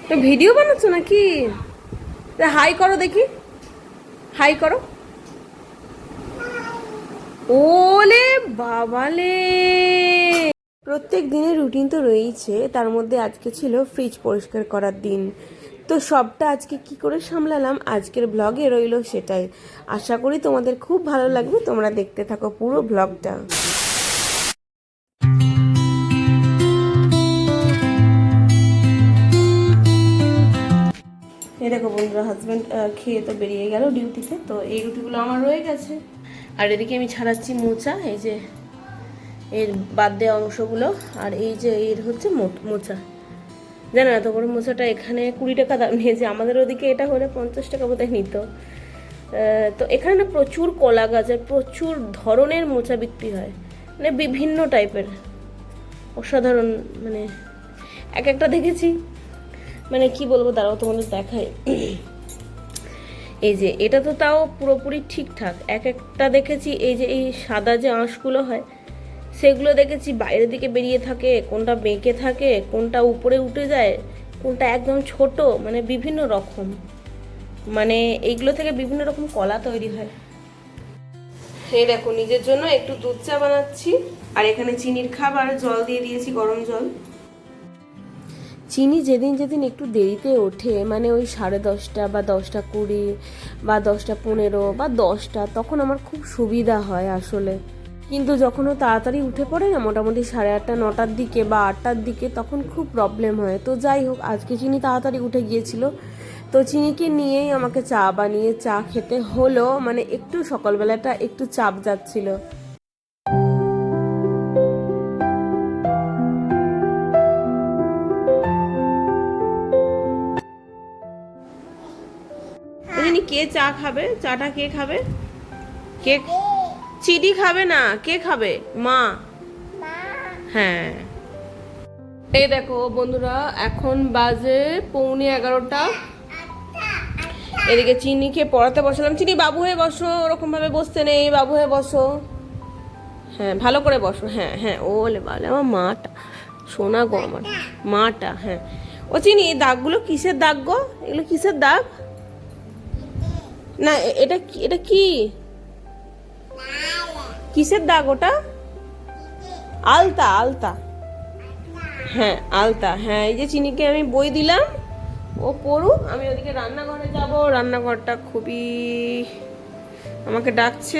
তো ভিডিও বানাচ্ছ নাকি? হাই করো দেখি, হাই করো। ওলে বাবালে, প্রত্যেক দিনের রুটিন তো রয়েছে, তার মধ্যে আজকে ছিল ফ্রিজ পরিষ্কার করার দিন। তো সবটা আজকে কি করে সামলালাম আজকের ব্লগে রইল সেটাই। আশা করি তোমাদের খুব ভালো লাগবে, তোমরা দেখতে থাকো পুরো ব্লগটা। এই দেখো বন্ধুরা, হাজব্যান্ড খেয়ে তো বেরিয়ে গেল ডিউটিতে, তো এই রুটিগুলো আমার রয়ে গেছে। আর এদিকে আমি ছাড়াচ্ছি মোচা, এই যে এর বাদ দেওয়া অংশগুলো, আর এই যে এর হচ্ছে মোচা। জানো এত বড় মোচাটা এখানে 20 টাকা দাম নিয়েছে, আমাদের ওদিকে এটা হলে 50 টাকা বোধহয় নিত। তো এখানে না প্রচুর কলা গাছ, আর প্রচুর ধরনের মোচা বিক্রি হয়, মানে বিভিন্ন টাইপের, অসাধারণ। মানে এক একটা দেখেছি, মানে কি বলবো, দাঁড়াও তোমাদের দেখাই। এই যে এটা তো তাও পুরোপুরি ঠিকঠাক, এক একটা দেখেছি এই যে এই সাদা যে আঁশগুলো হয় সেগুলো দেখেছি বাইরের দিকে বেরিয়ে থাকে, কোনটা বেঁকে থাকে, কোনটা উপরে উঠে যায়, কোনটা একদম ছোট, মানে বিভিন্ন রকম। মানে এইগুলো থেকে বিভিন্ন রকম কলা তৈরি হয়। এই দেখো নিজের জন্য একটু দুধ চা বানাচ্ছি, আর এখানে চিনির খাবার জল দিয়ে দিয়েছি, গরম জল। চিনি যেদিন যেদিন একটু দেরিতে ওঠে, মানে ওই 10:30 বা 10:20 বা 10:15 বা 10টা, তখন আমার খুব সুবিধা হয় আসলে। কিন্তু যখন ও তাড়াতাড়ি উঠে পড়ে না, মোটামুটি 8:30 9টার দিকে বা 8টার দিকে, তখন খুব প্রবলেম হয়। তো যাই হোক, আজকে চিনি তাড়াতাড়ি উঠে গিয়েছিল, তো চিনিকে নিয়েই আমাকে চা বানিয়ে চা খেতে হলো। মানে একটু সকালবেলাটা একটু চাপ যাচ্ছিল। কে চা খাবে? চাটা কে খাবে? কে? চিনি খাবে না, কে খাবে? মা। হ্যাঁ। এই দেখো বন্ধুরা, এখন বাজে 11:15। এদিকে চিনিকে পড়াতে বসালাম। চিনি বাবু হয়ে বসো, ওরকম ভাবে বসতে নেই, বাবু হয়ে বসো। হ্যাঁ ভালো করে বসো, হ্যাঁ হ্যাঁ। ওলে বালে, আমার মাটা সোনা গো, আমার মাটা। হ্যাঁ ও চিনি, এই দাগগুলো কিসের দাগ গো? এগুলো কিসের দাগ? না এটা কি, এটা কি কিসের দাগ ওটা? আলতা, আলতা। হ্যাঁ আলতা, হ্যাঁ। এই যে চিনিকে আমি বই দিলাম, ও পড়ুক, আমি ওদিকে রান্নাঘরে যাব। রান্নাঘরটা খুবই আমাকে ডাকছে,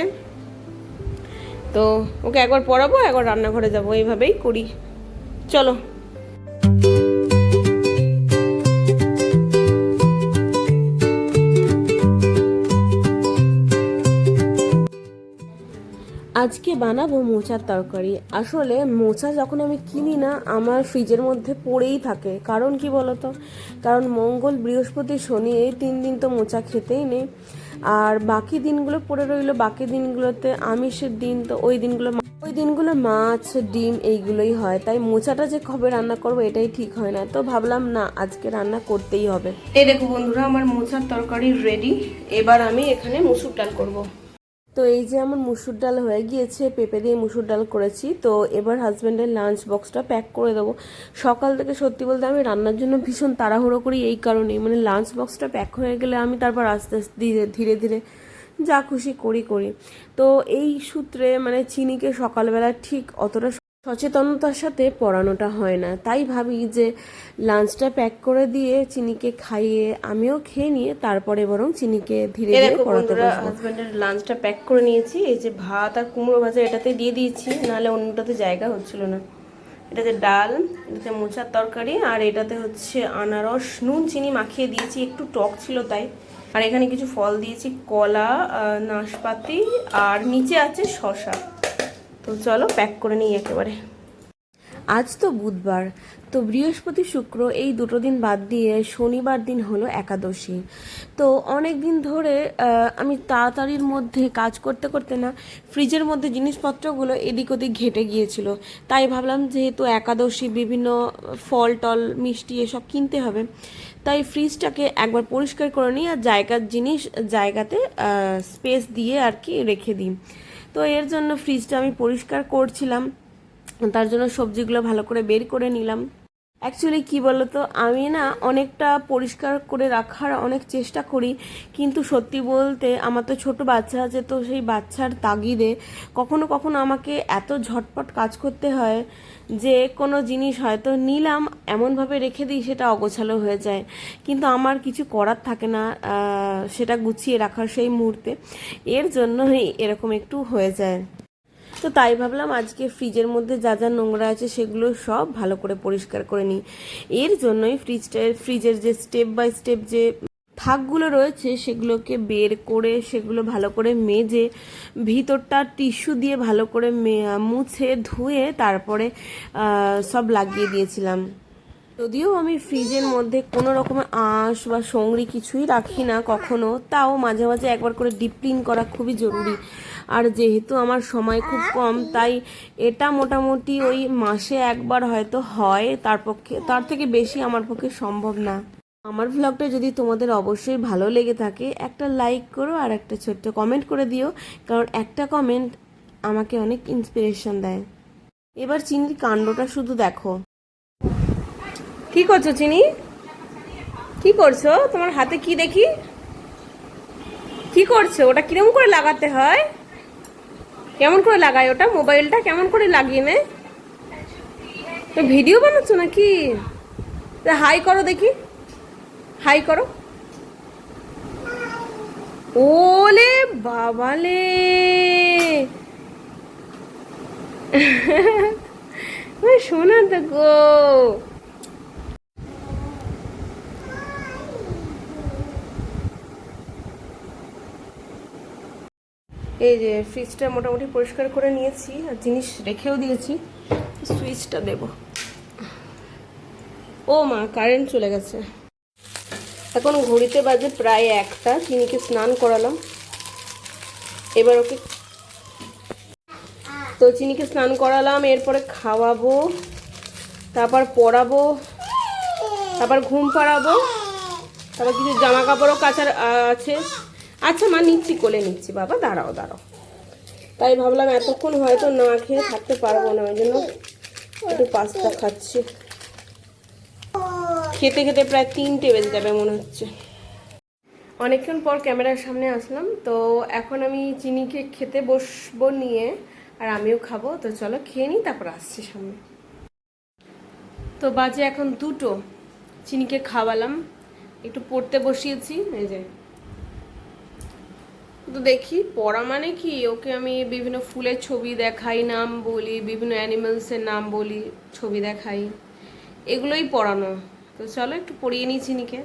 তো ওকে একবার পড়াবো, একবার রান্নাঘরে যাব, এইভাবেই করি। চলো। আজকে বানাবো মোচার তরকারি। আসলে মোচা যখন আমি কিনি না, আমার ফ্রিজের মধ্যে পড়েই থাকে। কারণ কি বলতো, কারণ মঙ্গল বৃহস্পতি শনি এই 3 দিন তো মোচা খেতেই নেই, আর বাকি দিনগুলো পড়ে রইলো। বাকি দিনগুলোতে আমিষের দিন, তো ওই দিনগুলো মাছ ডিম এইগুলোই হয়। তাই মোচাটা যে কবে রান্না করবো এটাই ঠিক হয় না, তো ভাবলাম না আজকে রান্না করতেই হবে। এই দেখো বন্ধুরা, আমার মোচার তরকারি রেডি। এবার আমি এখানে মসুর ডাল করবো। তো এই যে আমার মুসুর ডাল হয়ে গিয়েছে, পেঁপে দিয়ে মুসুর ডাল করেছি। তো এবার হাজব্যান্ডের লাঞ্চ বক্সটা প্যাক করে দেবো। সকাল থেকে সত্যি বলতে আমি রান্নার জন্য ভীষণ তাড়াহুড়ো করি, এই কারণেই, মানে লাঞ্চ বক্সটা প্যাক হয়ে গেলে আমি তারপর আস্তে আস্তে ধীরে ধীরে যা খুশি করি। তো এই সূত্রে মানে চিনিকে সকালবেলা ঠিক অতটা সচেতনতার সাথে পড়ানোটা হয় না, তাই ভাবি যে লাঞ্চটা প্যাক করে দিয়ে চিনিকে খাইয়ে আমিও খেয়ে নিয়ে তারপরে বরং চিনিকে ধীরে ধীরে পড়াতে বসবো। হাজব্যান্ডের লাঞ্চটা প্যাক করে নিয়েছি, এই যে ভাত আর কুমড়ো ভাজা এটাতে দিয়ে দিয়েছি, নাহলে অন্যটাতে জায়গা হচ্ছিল না। এটাতে ডাল, এটাতে মোচার তরকারি, আর এটাতে হচ্ছে আনারস নুন চিনি মাখিয়ে দিয়েছি, একটু টক ছিল তাই। আর এখানে কিছু ফল দিয়েছি, কলা, নাশপাতি, আর নিচে আছে শসা। তো চলো প্যাক করে নিই একেবারে। আজ তো বুধবার, তো বৃহস্পতি শুক্র এই দুটো দিন বাদ দিয়ে শনিবার দিন হলো একাদশী। তো অনেক দিন ধরে আমি তাড়াতাড়ির মধ্যে কাজ করতে করতে না ফ্রিজের মধ্যে জিনিসপত্রগুলো এদিক ওদিক ঘেটে গিয়েছিল। তাই ভাবলাম যেহেতু একাদশী, বিভিন্ন ফল টল মিষ্টি এসব কিনতে হবে, তাই ফ্রিজটাকে একবার পরিষ্কার করে নিই, আর জায়গার জিনিস জায়গাতে স্পেস দিয়ে আর কি রেখে দিই। তো এর জন্য ফ্রিজটা আমি পরিষ্কার করছিলাম, তার জন্য সবজিগুলো ভালো করে বের করে নিলাম। অ্যাকচুয়ালি কি বলতো, আমি না অনেকটা পরিষ্কার করে রাখার অনেক চেষ্টা করি, কিন্তু সত্যি বলতে আমার তো ছোট বাচ্চা আছে, তো সেই বাচ্চার তাগিদে কখনো কখনো আমাকে এত ঝটপট কাজ করতে হয় যে কোনো জিনিস হয়তো নিলাম, এমনভাবে রেখে দিই সেটা অগোছালো হয়ে যায়, কিন্তু আমার কিছু করার থাকে না সেটা গুছিয়ে রাখার সেই মুহূর্তে, এর জন্যই এরকম একটু হয়ে যায়। তো তাই ভাবলাম আজকে ফ্রিজের মধ্যে যা যা নোংরা আছে সেগুলো সব ভালো করে পরিষ্কার করে নিই। এর জন্যই ফ্রিজের যে স্টেপ বাই স্টেপ যে থাকগুলো রয়েছে সেগুলোকে বের করে সেগুলো ভালো করে মেজে ভিতরটা টিস্যু দিয়ে ভালো করে মুছে ধুয়ে তারপরে সব লাগিয়ে দিয়েছিলাম। যদিও আমি ফ্রিজের মধ্যে কোনো রকমের আঁশ বা সঙ্গরি কিছুই রাখি না কখনো, তাও মাঝে মাঝে একবার করে ডিপ ক্লিন করা খুবই জরুরি। আর যেহেতু আমার সময় খুব কম, তাই এটা মোটামুটি ওই মাসে একবার হয়তো হয়, তার থেকে বেশি আমার পক্ষে সম্ভব না। আমার ভ্লগটা যদি তোমাদের অবশ্যই ভালো লেগে থাকে, একটা লাইক করো আর একটা ছোট্ট কমেন্ট করে দিও, কারণ একটা কমেন্ট আমাকে অনেক ইন্সপিরেশন দেয়। এবার চিনির কাণ্ডটা শুধু দেখো। কি করছো চিনি? কি করছো? তোমার হাতে কি দেখি? কি করছো? ওটা কিরকম করে লাগাতে হয়? কেমন করে লাগায় ওটা? মোবাইলটা কেমন করে লাগিয়ে নে? তো ভিডিও বানাচ্ছো নাকি? হাই করো দেখি, হাই করো। ওলে বাবালে, শোনা তো গো। এই যে ফ্রিজটা মোটামুটি পরিষ্কার করে নিয়েছি আর জিনিস রেখেও দিয়েছি, সুইচটা দেব। ও মা, কারেন্ট চলে গেছে। এখন ঘড়িতে বাজে প্রায় 1টা। চিনিকে স্নান করালাম, এবার ওকে চিনিকে স্নান করালাম, এরপরে খাওয়াবো, তারপর পড়াবো, তারপর ঘুম পাড়াবো, তারপর কিছু জামা কাপড়ও কাচার আছে। আচ্ছা মা, নিচ্ছি, কোলে নিচ্ছি। বাবা দাঁড়াও দাঁড়াও। তাই ভাবলাম এতক্ষণ হয়তো না খেয়ে থাকতে পারবো না, ওই জন্য একটু পাস্তা খাচ্ছি। খেতে খেতে প্রায় 3টে বেজে যাবে মনে হচ্ছে। অনেকক্ষণ পর ক্যামেরার সামনে আসলাম, তো এখন আমি চিনিকে খেতে বসবো নিয়ে, আর আমিও খাবো। তো চলো খেয়ে নিই, তারপর আসছি সামনে। তো বাজে এখন 2টো। চিনিকে খাওয়ালাম, একটু পড়তে বসিয়েছি। এই যে, তো দেখি পড়া মানে কি, ওকে আমি বিভিন্ন ফুলের ছবি দেখাই, নাম বলি, বিভিন্ন অ্যানিমালসের নাম বলি, ছবি দেখাই, এগুলোই পড়ানো। তো চলো একটু পড়িয়ে নিই চিনিকে।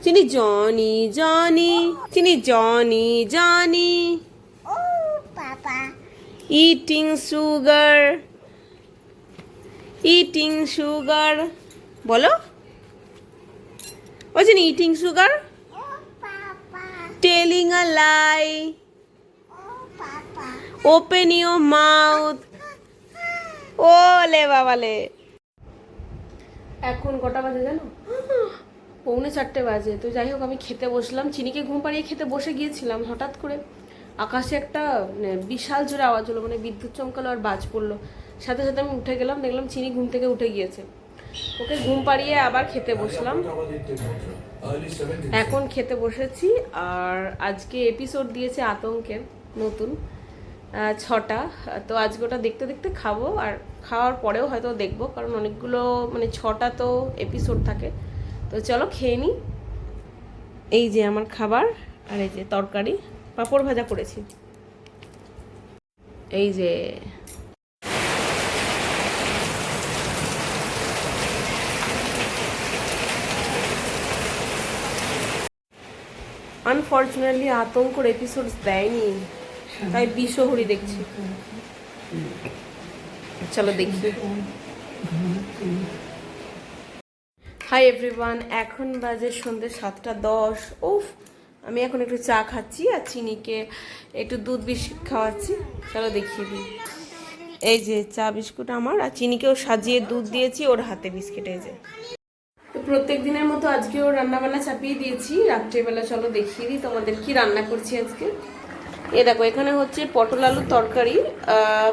চিনি জনি জনি, চিনি জনি জনি, ও পাপা, ইটিং সুগার, ইটিং সুগার, বলো। ও চিনি, eating sugar, telling a lie, open your mouth. ওলে বাবালে। এখন কটা বাজে জানো? 3:45 বাজে। তো যাই হোক, আমি খেতে বসলাম, চিনিকে ঘুম পাড়িয়ে খেতে বসে গিয়েছিলাম, হঠাৎ করে আকাশে একটা বিশাল জোরে আওয়াজ হলো, মানে বিদ্যুৎ চমকালো আর বাজ পড়লো। সাথে সাথে আমি উঠে গেলাম, দেখলাম চিনি ঘুম থেকে উঠে গিয়েছে। ওকে ঘুম পাড়িয়ে আবার খেতে বসলাম। এখন খেতে বসেছি, আর আজকে এপিসোড দিয়েছে আতঙ্কের নতুন 6টা। তো আজকে ওটা দেখতে দেখতে খাবো, আর খাওয়ার পরেও হয়তো দেখবো, কারণ অনেকগুলো মানে 6টা তো এপিসোড থাকে। তো চলো খেয়ে নিই। এই যে আমার খাবার, আর এই যে তরকারি, পাঁপড় ভাজা করেছি। এই যে আনফর্চুনেটলি আতঙ্কর এপিসোডস দেয়নি, তাই বিশ্বহরি দেখছি। চলো দেখি। হাই এভরিওয়ান, এখন বাজে সন্ধ্যে 7:10। উফ, আমি এখন একটু চা খাচ্ছি আর চিনিকে একটু দুধ বিস্কুট খাওয়াচ্ছি। চলো দেখিয়ে দিই। এই যে চা বিস্কুট আমার, আর চিনিকেও সাজিয়ে দুধ দিয়েছি, ওর হাতে বিস্কিট। এই যে, তো প্রত্যেক দিনের মতো আজকেও রান্নাবান্না চাপিয়ে দিয়েছি রাত্রেবেলা। চলো দেখিয়ে দিই তোমাদের কি রান্না করছি আজকে। এ দেখো, এখানে হচ্ছে পটল আলুর তরকারি,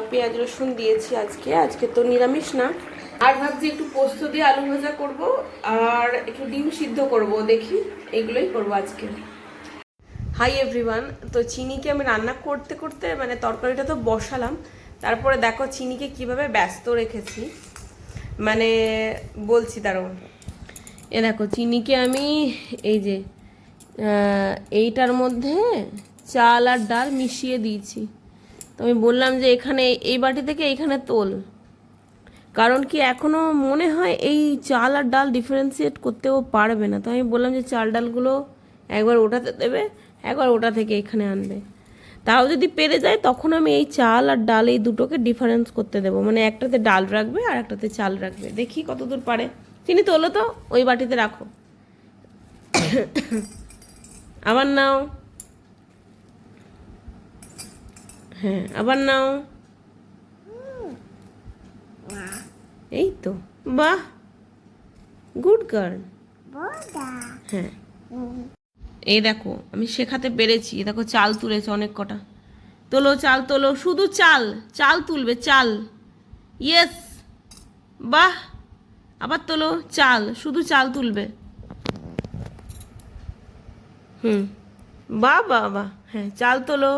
পেঁয়াজ রসুন দিয়েছি। আজকে তো নিরামিষ না, আর ভাবছি একটু পোস্ত দিয়ে আলু ভাজা করব আর একটু ডিম সিদ্ধ করব, দেখি এগুলোই করব আজকে। হাই এভরিওয়ান, তো চিনিকে আমি রান্না করতে করতে মানে তরকারিটা তো বসালাম, তারপরে দেখো চিনিকে কিভাবে ব্যস্ত রেখেছি, মানে বলছি দাঁড়াও। এ দেখো চিনিকে আমি এই যে এইটার মধ্যে চাল আর ডাল মিশিয়ে দিয়েছি। তো আমি বললাম যে এখানে এই বাটি থেকে এইখানে তোল, কারণ কি এখনো মনে হয় এই চাল আর ডাল ডিফারেন্সিয়েট করতেও পারবে না। তো আমি বললাম যে চাল ডালগুলো একবার ওটাতে দেবে, একবার ওটা থেকে এখানে আনবে। তাও যদি পেরে যায় তখন আমি এই চাল আর ডাল এই দুটোকে ডিফারেন্স করতে দেবো, মানে একটাতে ডাল রাখবে আর একটাতে চাল রাখবে, দেখি কতদূর পারে। চিনি তোলো তো, ওই বাটিতে রাখো। আবার নাও, হ্যাঁ আবার নাও, এই তো, বাহ, গুড গার্ল। হ্যাঁ এই দেখো আমি শেখাতে পেরেছি, দেখো চাল তুলেছে অনেক কটা। তোলো চাল তোলো, শুধু চাল, চাল তুলবে, চাল, ইয়েস, বাহ। আবার তোলো চাল, শুধু চাল তুলবে। বাহ বাহ বাহ, হ্যাঁ চাল তোলো,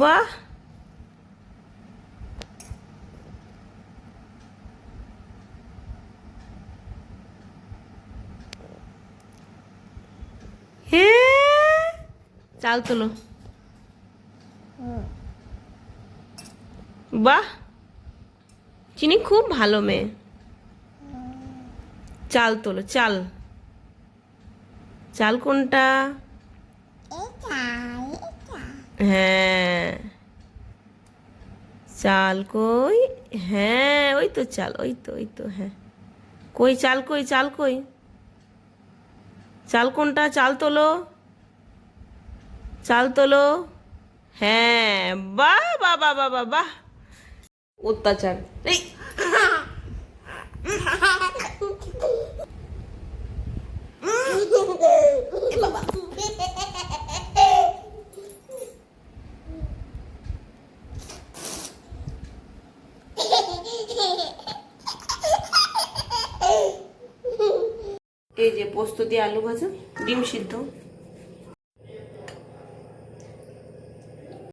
বাহ। হ্যাঁ চাল তোলো, বাহ। চিনি খুব ভালো মেয়ে। চাল তোলো, চাল, চাল কোনটা? হ্যাঁ চাল কই? হ্যাঁ ওই তো চাল, ওই তো, ওই তো, হ্যাঁ কই চাল, কই চাল, কই চাল কোনটা? চাল তোলো, চাল তোলো, হ্যাঁ বাহ বাহ বাহ বাহ বাহ বাহ। অত্যাচার, এই এই যে পোস্ত দিয়ে আলু ভাজা, ডিম সিদ্ধ।